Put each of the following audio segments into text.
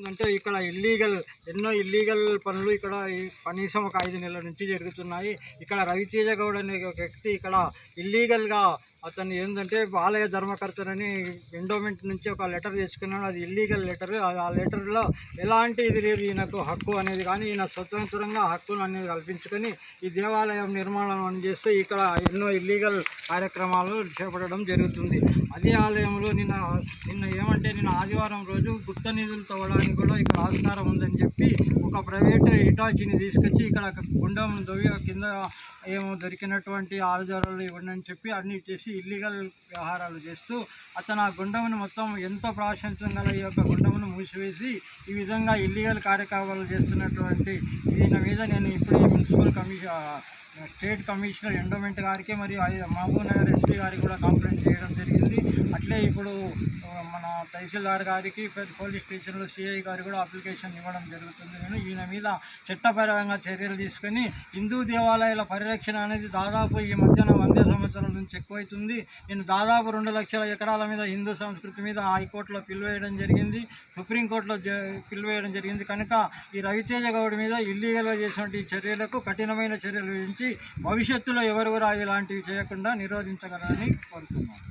అంటే ఇక్కడ ఎన్నో ఇల్లీగల్ పనులు ఇక్కడ కనీసం ఒక 5 నెలల నుంచి జరుగుతున్నాయి. ఇక్కడ రవితేజ గౌడ్ అనే ఒక వ్యక్తి ఇక్కడ ఇల్లీగల్గా అతను ఏంటంటే ఆలయ ధర్మకర్తలని ఎండోమెంట్ నుంచి ఒక లెటర్ తెచ్చుకున్నాడు. అది ఇల్లీగల్ లెటర్. ఆ లెటర్లో ఎలాంటి ఇది లేదు, ఈయనకు హక్కు అనేది కానీ ఈయన స్వతంత్రంగా హక్కును అనేది కల్పించుకొని ఈ దేవాలయం నిర్మాణం చేస్తూ ఇక్కడ ఎన్నో ఇల్లీగల్ కార్యక్రమాలు చేపట్టడం జరుగుతుంది. అదే ఆలయంలో నిన్న ఆదివారం రోజు గుప్త నిధులు తవ్వడానికి కూడా ఇక్కడ ఆస్కారం ఉందని చెప్పి ఒక ప్రైవేట్ హిటాచీని తీసుకొచ్చి ఇక్కడ గుండం దొవ్వి కింద ఏమో దొరికినటువంటి ఆధారాలు ఇవ్వండి అని చెప్పి అన్ని చేసి ఇల్లీగల్ వ్యవహారాలు చేస్తూ అతను ఆ గుండమును మొత్తం ఎంతో ప్రాశంసం గల ఈ యొక్క గుండమును మూసివేసి ఈ విధంగా ఇల్లీగల్ కార్యకలాపాలు చేస్తున్నటువంటి దీని మీద నేను ఇప్పుడే మున్సిపల్ స్టేట్ కమిషనర్ ఎండోమెంట్ గారికి మరియు మహబూబ్ నగర్ ఎస్పీ గారికి కూడా కంప్లైంట్ చేయడం జరిగింది. అట్లే ఇప్పుడు మన తహసీల్దార్ గారికి పోలీస్ స్టేషన్లో సిఐ గారికి కూడా అప్లికేషన్ ఇవ్వడం జరుగుతుంది. నేను ఈయన మీద చట్టపరంగా చర్యలు తీసుకొని హిందూ దేవాలయాల పరిరక్షణ అనేది దాదాపు ఈ మధ్యన 100 సంవత్సరాల నుంచి ఎక్కువైతుంది. నేను దాదాపు 2 లక్షల ఎకరాల మీద హిందూ సంస్కృతి మీద హైకోర్టులో పిలువేయడం జరిగింది, సుప్రీంకోర్టులో పిలువేయడం జరిగింది. కనుక ఈ రవితేజ గౌడ్ మీద ఇల్లీగల్గా చేసినటువంటి చర్యలకు కఠినమైన చర్యలు విధించి భవిష్యత్తులో ఎవరు కూడా ఇలాంటివి చేయకుండా నిరోధించగలరని కోరుతున్నాను.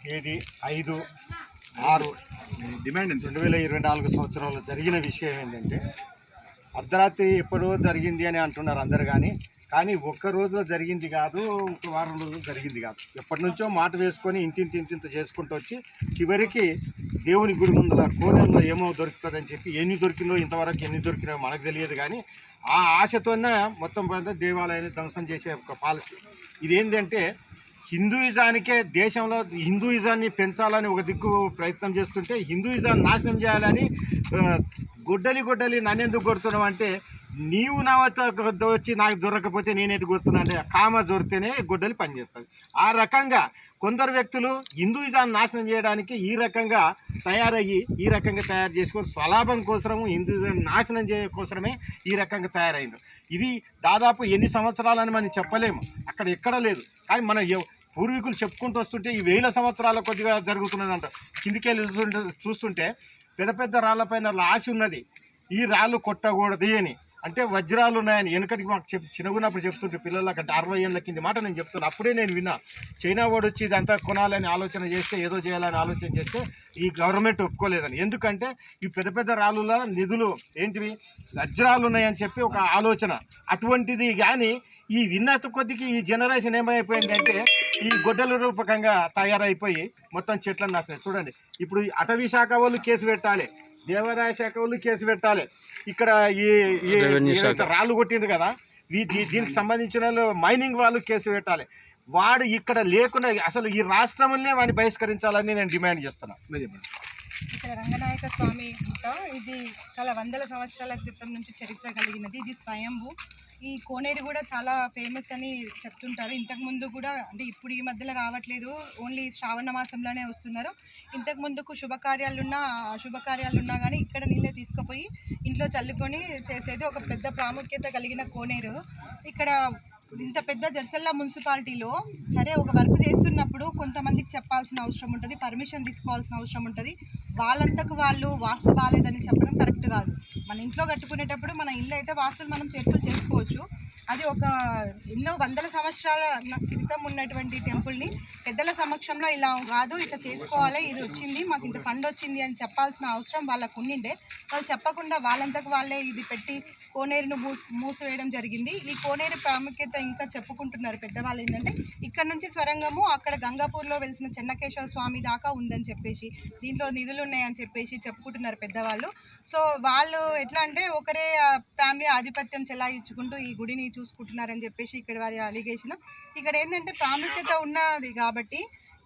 తేదీ 5/6 2024 సంవత్సరంలో జరిగిన విషయం ఏంటంటే అర్ధరాత్రి ఎప్పుడో జరిగింది అని అంటున్నారు అందరు. కానీ ఒక్క రోజులో జరిగింది కాదు, ఒక వారం రోజులు జరిగింది కాదు. ఎప్పటి నుంచో మాట వేసుకొని ఇంతింత చేసుకుంటూ వచ్చి చివరికి దేవుని గుడి ముందర కోనేరులో ఏమో దొరుకుతుందని చెప్పి ఎన్ని దొరికిందో ఇంతవరకు ఎన్ని దొరికినాయో మనకు తెలియదు. కానీ ఆ ఆశతోనే మొత్తం దేవాలయాన్ని ధ్వంసం చేసే ఒక పాలసీ ఇదేంటంటే హిందూయిజానికే దేశంలో హిందూయిజాన్ని పెంచాలని ఒక దిక్కు ప్రయత్నం చేస్తుంటే హిందూయిజాన్ని నాశనం చేయాలని గొడ్డలి నన్నెందుకు కొడుతున్నావు అంటే నీవు నా వచ్చి నాకు దొరకకపోతే నేనేటి కొడుతున్నా అంటే కామ దొరికితేనే గొడ్డలి పనిచేస్తుంది. ఆ రకంగా కొందరు వ్యక్తులు హిందూయిజాన్ని నాశనం చేయడానికి ఈ రకంగా తయారు చేసుకొని స్వలాభం కోసము హిందూయిజాన్ని నాశనం చేయ కోసమే ఈ రకంగా తయారైంది. ఇది దాదాపు ఎన్ని సంవత్సరాలని మనం చెప్పలేము, అక్కడ ఎక్కడ లేదు. కానీ మన పూర్వీకులు చెప్పుకుంటూ వస్తుంటే ఈ 1000 సంవత్సరాల కొద్దిగా జరుగుతున్నదంట. కిందికెళ్ళి చూస్తుంటే పెద్ద రాళ్ళపైన ఆశ ఉన్నది, ఈ రాళ్ళు కొట్టకూడదు అని. అంటే వజ్రాలు ఉన్నాయని వెనకటికి మాకు చిన్నగున్నప్పుడు చెప్తుంటే పిల్లలకి అంటే 60 ఏళ్ళ కింది మాట నేను చెప్తున్నాను. అప్పుడే నేను విన్నా. చైనా వాడు వచ్చి ఇదంతా కొనాలని ఆలోచన చేస్తే, ఏదో చేయాలని ఆలోచన చేస్తే ఈ గవర్నమెంట్ ఒప్పుకోలేదని. ఎందుకంటే ఈ పెద్ద రాళ్ళ నిధులు ఏంటివి వజ్రాలు ఉన్నాయని చెప్పి ఒక ఆలోచన అటువంటిది. కానీ ఈ విన్నత కొద్దికి ఈ జనరేషన్ ఏమైపోయిందంటే ఈ గొడ్డల రూపకంగా తయారైపోయి మొత్తం చెట్లను నాశనం. చూడండి, ఇప్పుడు అటవీ శాఖ వాళ్ళు కేసు పెట్టాలి, దేవాదాయ శాఖ వాళ్ళు కేసు పెట్టాలి, ఇక్కడ ఈ రాళ్ళు కొట్టిండ్రు కదా దీనికి సంబంధించిన మైనింగ్ వాళ్ళు కేసు పెట్టాలి. వాడు ఇక్కడ లేకుండా అసలు ఈ రాష్ట్రంలోనే వాడిని బహిష్కరించాలని నేను డిమాండ్ చేస్తున్నాను. ఇక్కడ రంగనాయక స్వామి గుట్ట ఇది చాలా 100 సంవత్సరాల క్రితం నుంచి చరిత్ర కలిగినది. ఇది స్వయంభూ. ఈ కోనేరు కూడా చాలా ఫేమస్ అని చెప్తుంటారు. ఇంతకుముందు కూడా అంటే ఇప్పుడు ఈ మధ్యలో రావట్లేదు, ఓన్లీ శ్రావణ మాసంలోనే వస్తున్నారు. ఇంతకు ముందుకు శుభకార్యాలున్నా కానీ ఇక్కడ నీళ్ళే తీసుకుపోయి ఇంట్లో చల్లుకొని చేసేది ఒక పెద్ద ప్రాముఖ్యత కలిగిన కోనేరు. ఇక్కడ ఇంత పెద్ద జడ్చల్ల మున్సిపాలిటీలో సరే ఒక వర్క్ చేస్తున్నప్పుడు కొంతమందికి చెప్పాల్సిన అవసరం ఉంటుంది, పర్మిషన్ తీసుకోవాల్సిన అవసరం ఉంటుంది. వాళ్ళంతకు వాళ్ళు వాస్తు బాగాలేదని చెప్పడం కరెక్ట్ కాదు. మన ఇంట్లో కట్టుకునేటప్పుడు మన ఇల్లు అయితే వాస్తులు మనం చేతులు చేసుకోవచ్చు. అది ఒక ఎన్నో 100 సంవత్సరాల క్రితం ఉన్నటువంటి టెంపుల్ని పెద్దల సమక్షంలో ఇలా కాదు, ఇట్లా చేసుకోవాలి, ఇది వచ్చింది మాకు ఇంత ఫండ్ వచ్చింది అని చెప్పాల్సిన అవసరం వాళ్ళకు ఉండిండే. వాళ్ళు చెప్పకుండా వాళ్ళంతకు వాళ్ళే ఇది పెట్టి కోనేరును మూసివేయడం జరిగింది. ఈ కోనేరు ప్రాముఖ్యత ఇంకా చెప్పుకుంటున్నారు పెద్దవాళ్ళు. ఏంటంటే ఇక్కడ నుంచి స్వరంగము అక్కడ గంగాపూర్లో వెలిసిన చెన్నకేశవ స్వామి దాకా ఉందని చెప్పేసి, దీంట్లో నిధులు ఉన్నాయని చెప్పేసి చెప్పుకుంటున్నారు పెద్దవాళ్ళు. సో వాళ్ళు ఎట్లా అంటే ఒకరే ఫ్యామిలీ ఆధిపత్యం చెలాయించుకుంటూ ఈ గుడిని చూసుకుంటున్నారని చెప్పేసి ఇక్కడ వారి అలిగేషన్. ఇక్కడ ఏంటంటే ప్రాముఖ్యత ఉన్నది కాబట్టి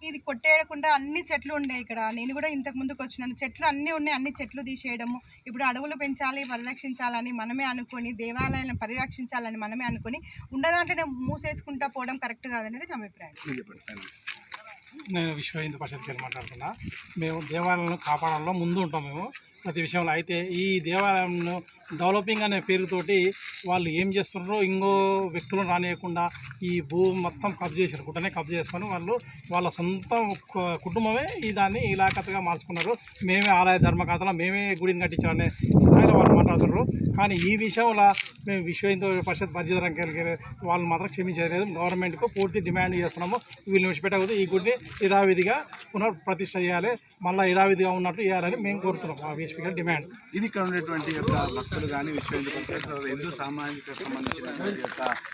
ఇది కొట్టేయకుండా అన్ని చెట్లు ఉన్నాయి ఇక్కడ. నేను కూడా ఇంతకు ముందుకు వచ్చినాను, చెట్లు అన్నీ ఉన్నాయి, అన్ని చెట్లు తీసేయడము. ఇప్పుడు అడవులు పెంచాలి, పరిరక్షించాలని మనమే అనుకొని, దేవాలయాలను పరిరక్షించాలని మనమే అనుకొని ఉండదంటే మూసేసుకుంటా పోవడం కరెక్ట్ కాదనేది నా అభిప్రాయం. నేను విశ్వ హిందూ పరిషత్ గారు మాట్లాడుతున్నా. మేము దేవాలయాలను కాపాడాలో ముందు ఉంటాం మేము ప్రతి విషయంలో. అయితే ఈ దేవాలయంను డెవలపింగ్ అనే పేరుతోటి వాళ్ళు ఏం చేస్తున్నారో ఇంకో వ్యక్తులను రానియకుండా ఈ భూమి మొత్తం కబ్జా చేశారు, గుట్టనే కబ్జా చేసుకొని వాళ్ళు వాళ్ళ సొంత కుటుంబమే దాన్ని ఇలాకతగా మార్చుకున్నారు. మేమే ఆలయ ధర్మకర్తలు, మేమే గుడిని కట్టించామనే స్థాయిలో వాళ్ళు మాట్లాడుతున్నారు. కానీ ఈ విషయంలో మేము విశ్వ హిందూ పరిషత్ బాధ్యత వాళ్ళు మాత్రం క్షమించలేదు. గవర్నమెంట్కు పూర్తి డిమాండ్ చేస్తున్నాము, వీళ్ళు విడిచిపెట్టకూడదు, ఈ గుడిని యథావిధిగా పునఃప్రతిష్ఠ చేయాలి, మళ్ళీ యథావిధిగా ఉన్నట్టు చేయాలని మేము కోరుతున్నాం. ఆ విశ్వ డిమాండ్ ఇది ఇక్కడ ఉన్నటువంటి యొక్క భక్తులు కానీ విశ్వ హిందూ పరిషత్ హిందూ సామాజిక సంబంధించినటువంటి యొక్క